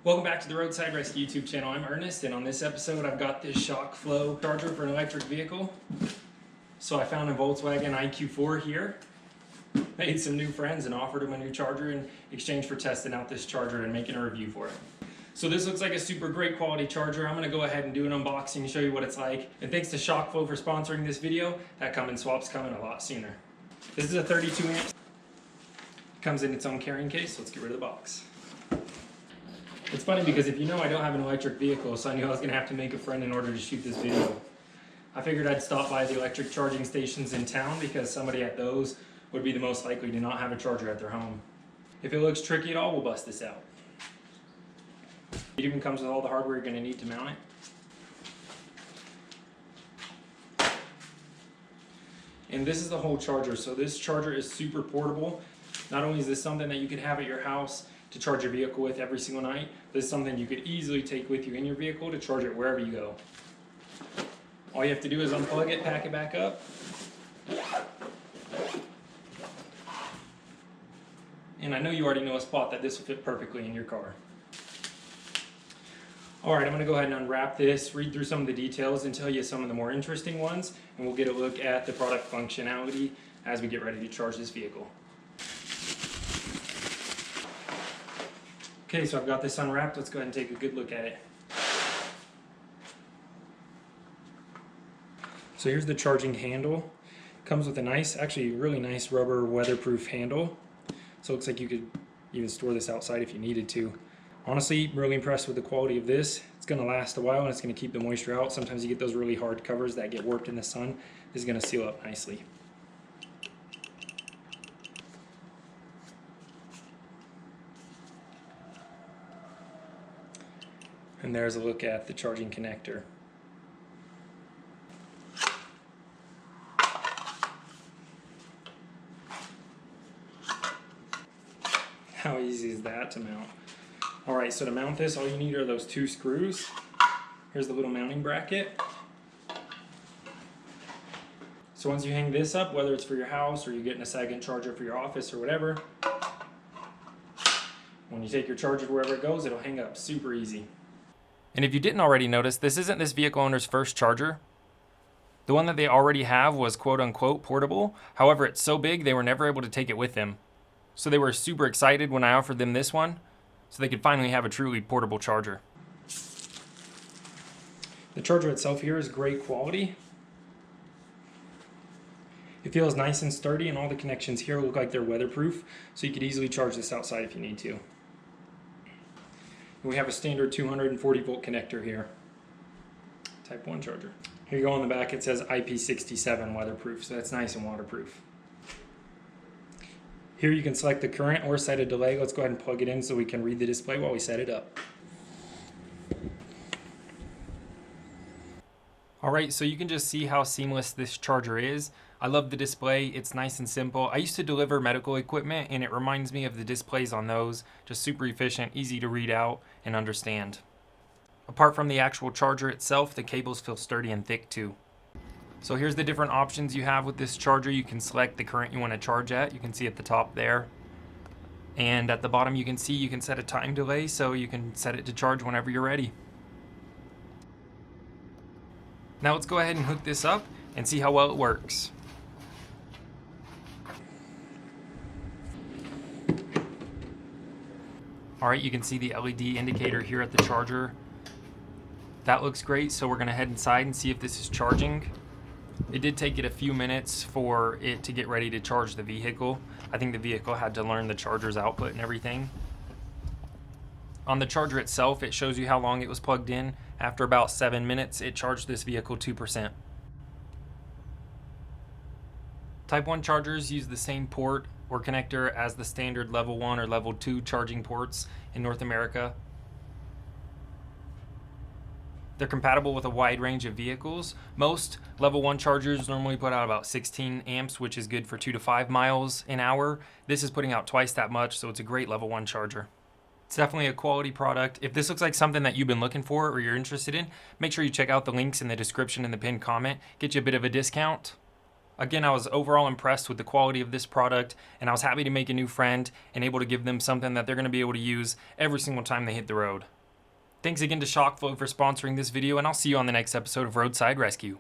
Welcome back to the Roadside Rescue YouTube channel. I'm Ernest, and on this episode I've got this ShockFlo charger for an electric vehicle. So I found a Volkswagen IQ4 here, made some new friends and offered them a new charger in exchange for testing out this charger and making a review for it. So this looks like a super great quality charger. I'm going to go ahead and do an unboxing and show you what it's like. And thanks to ShockFlo for sponsoring this video. That come and swap's coming a lot sooner. This is a 32 amp. Comes in its own carrying case, so let's get rid of the box. It's funny because if you know I don't have an electric vehicle, so I knew I was going to have to make a friend in order to shoot this video. I figured I'd stop by the electric charging stations in town because somebody at those would be the most likely to not have a charger at their home. If it looks tricky at all, we'll bust this out. It even comes with all the hardware you're going to need to mount it. And this is the whole charger. So this charger is super portable. Not only is this something that you could have at your house to charge your vehicle with every single night, this is something you could easily take with you in your vehicle to charge it wherever you go. All you have to do is unplug it, pack it back up, and I know you already know a spot that this will fit perfectly in your car. Alright, I'm going to go ahead and unwrap this, read through some of the details and tell you some of the more interesting ones, and we'll get a look at the product functionality as we get ready to charge this vehicle. Okay, so I've got this unwrapped. Let's go ahead and take a good look at it. So here's the charging handle. Comes with a nice, actually really nice rubber weatherproof handle. So it looks like you could even store this outside if you needed to. Honestly, really impressed with the quality of this. It's going to last a while and it's going to keep the moisture out. Sometimes you get those really hard covers that get warped in the sun. This is going to seal up nicely. And there's a look at the charging connector. How easy is that to mount? Alright, so to mount this, all you need are those two screws. Here's the little mounting bracket. So once you hang this up, whether it's for your house or you're getting a second charger for your office or whatever, when you take your charger wherever it goes, it'll hang up super easy. And if you didn't already notice, this isn't this vehicle owner's first charger. The one that they already have was quote-unquote portable. However, it's so big they were never able to take it with them. So they were super excited when I offered them this one, so they could finally have a truly portable charger. The charger itself here is great quality. It feels nice and sturdy, and all the connections here look like they're weatherproof, so you could easily charge this outside if you need to. We have a standard 240 volt connector here. Type 1 charger. Here you go on the back, it says IP67 weatherproof, so that's nice and waterproof. Here you can select the current or set a delay. Let's go ahead and plug it in so we can read the display while we set it up. Alright, so you can just see how seamless this charger is. I love the display, it's nice and simple. I used to deliver medical equipment and it reminds me of the displays on those. Just super efficient, easy to read out and understand. Apart from the actual charger itself, the cables feel sturdy and thick too. So here's the different options you have with this charger. You can select the current you want to charge at. You can see at the top there. And at the bottom you can see you can set a time delay, so you can set it to charge whenever you're ready. Now let's go ahead and hook this up and see how well it works. Alright, you can see the LED indicator here at the charger. That looks great, so we're going to head inside and see if this is charging. It did take it a few minutes for it to get ready to charge the vehicle. I think the vehicle had to learn the charger's output and everything. On the charger itself, it shows you how long it was plugged in. After about 7 minutes, it charged this vehicle 2%. Type 1 chargers use the same port or connector as the standard level 1 or level 2 charging ports in North America. They're compatible with a wide range of vehicles. Most level 1 chargers normally put out about 16 amps, which is good for 2 to 5 miles an hour. This is putting out twice that much, so it's a great level 1 charger. It's definitely a quality product. If this looks like something that you've been looking for or you're interested in, make sure you check out the links in the description and the pinned comment. Get you a bit of a discount. Again, I was overall impressed with the quality of this product, and I was happy to make a new friend and able to give them something that they're going to be able to use every single time they hit the road. Thanks again to ShockFlo for sponsoring this video, and I'll see you on the next episode of Roadside Rescue.